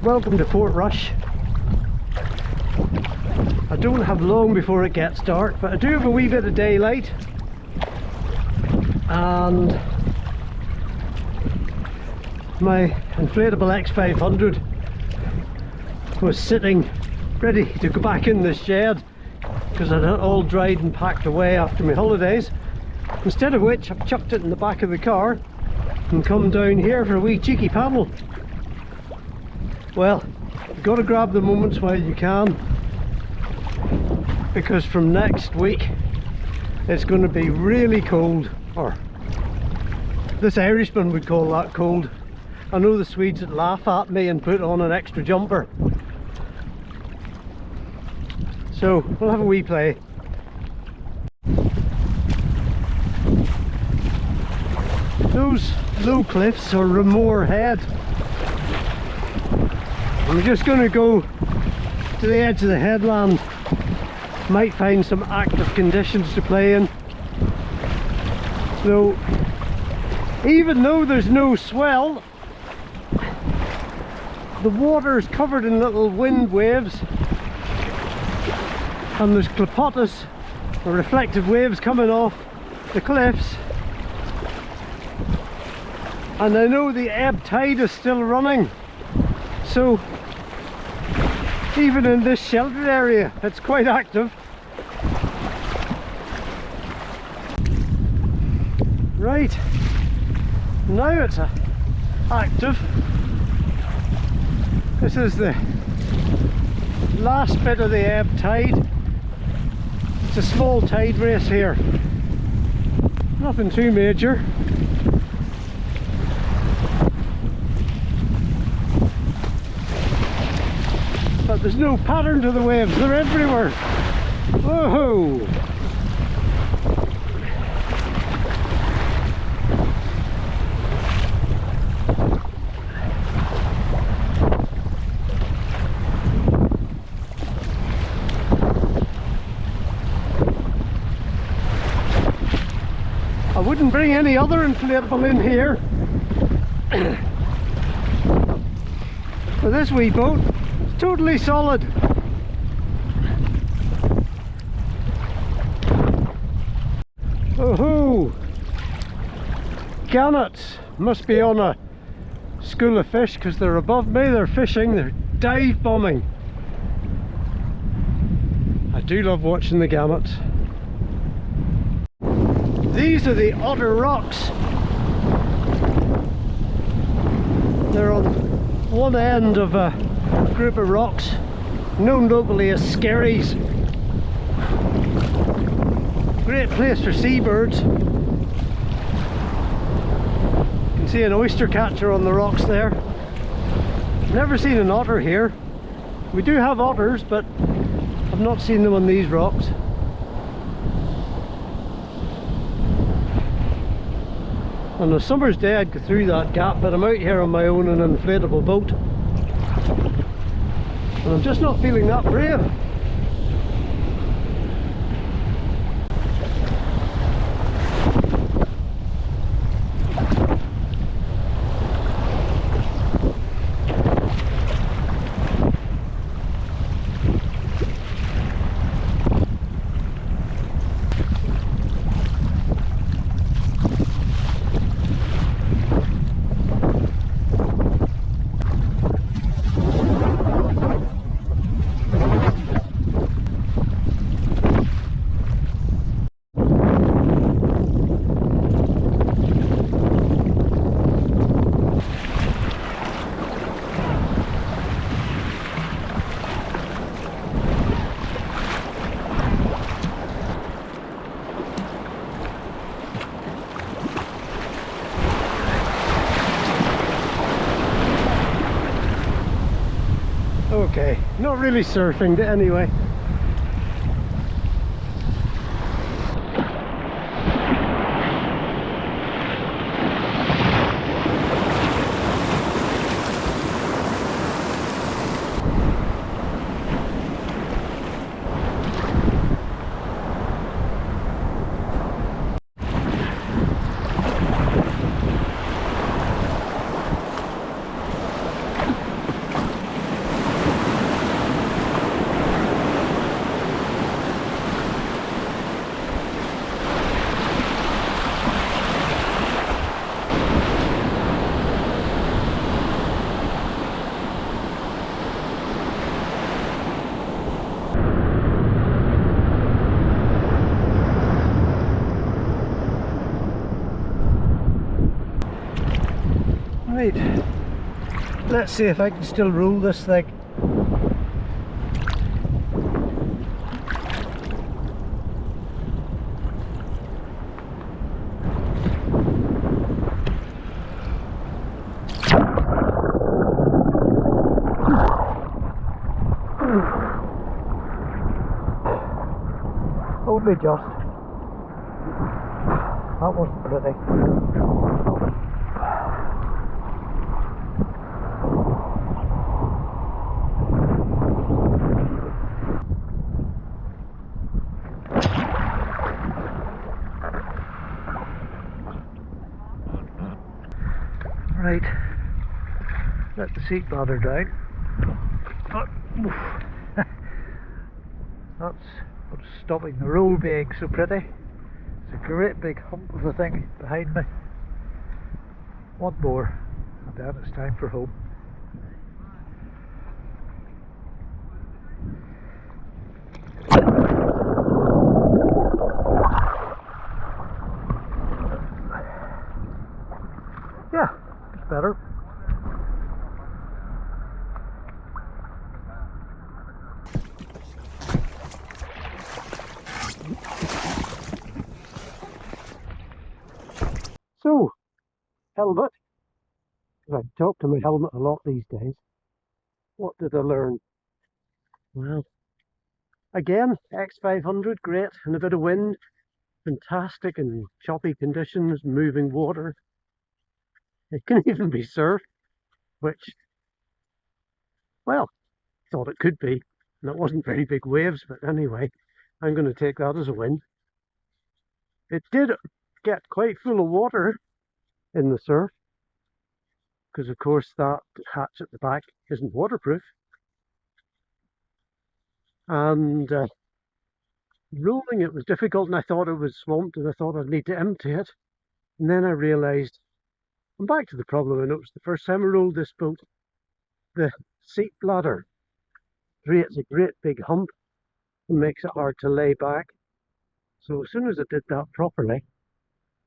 welcome to Portrush. I don't have long before it gets dark, but I do have a wee bit of daylight, and my inflatable X500 was sitting ready to go back in the shed because I had it all dried and packed away after my holidays, instead of which I've chucked it in the back of the car and come down here for a wee cheeky paddle. Well, you've got to grab the moments while you can, because from next week it's going to be really cold, or this Irishman would call that cold. I know the Swedes would laugh at me and put on an extra jumper. So we'll have a wee play. Those low cliffs are Ramore Head. I'm just going to go to the edge of the headland. Might find some active conditions to play in. So even though there's no swell, the water is covered in little wind waves, and there's clapotis, or reflective waves, coming off the cliffs. And I know the ebb tide is still running, so even in this sheltered area it's quite active. Right, now it's active. This is the last bit of the ebb tide. It's a small tide race here, nothing too major. But there's no pattern to the waves, they're everywhere. Whoa! I wouldn't bring any other inflatable in here for this wee boat. It's totally solid. Oh-ho! Gannets must be on a school of fish because they're above me, they're fishing, they're dive bombing. I do love watching the gannets. These are the Otter Rocks. They're on one end of a group of rocks known locally as Skerries. Great place for seabirds. You can see an oyster catcher on the rocks there. Never seen an otter here. We do have otters, but I've not seen them on these rocks. On a summer's day I'd go through that gap, but I'm out here on my own in an inflatable boat and I'm just not feeling that brave. Okay, not really surfing anyway. Right, let's see if I can still roll this thing. Only just. That wasn't pretty. Right, let the seat bladder down. That's what's stopping the roll being so pretty. It's a great big hump of a thing behind me. One more, and then it's time for home. Yeah, it's better. So, helmet. I talk to my helmet a lot these days. What did I learn? Well, again, X500, great, and a bit of wind. Fantastic in choppy conditions, moving water. It can even be surf, which, well, thought it could be. And it wasn't very big waves, but anyway, I'm going to take that as a win. It did get quite full of water in the surf, because of course that hatch at the back isn't waterproof. And rolling it was difficult, and I thought it was swamped, and I thought I'd need to empty it. And then I realised, I'm back to the problem I noticed the first time I rolled this boat. The seat bladder creates a great big hump and makes it hard to lay back. So as soon as I did that properly,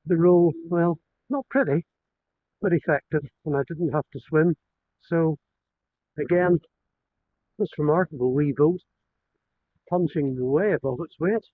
the roll, well, not pretty, but effective, and I didn't have to swim. So again, this remarkable wee boat punching way above its weight.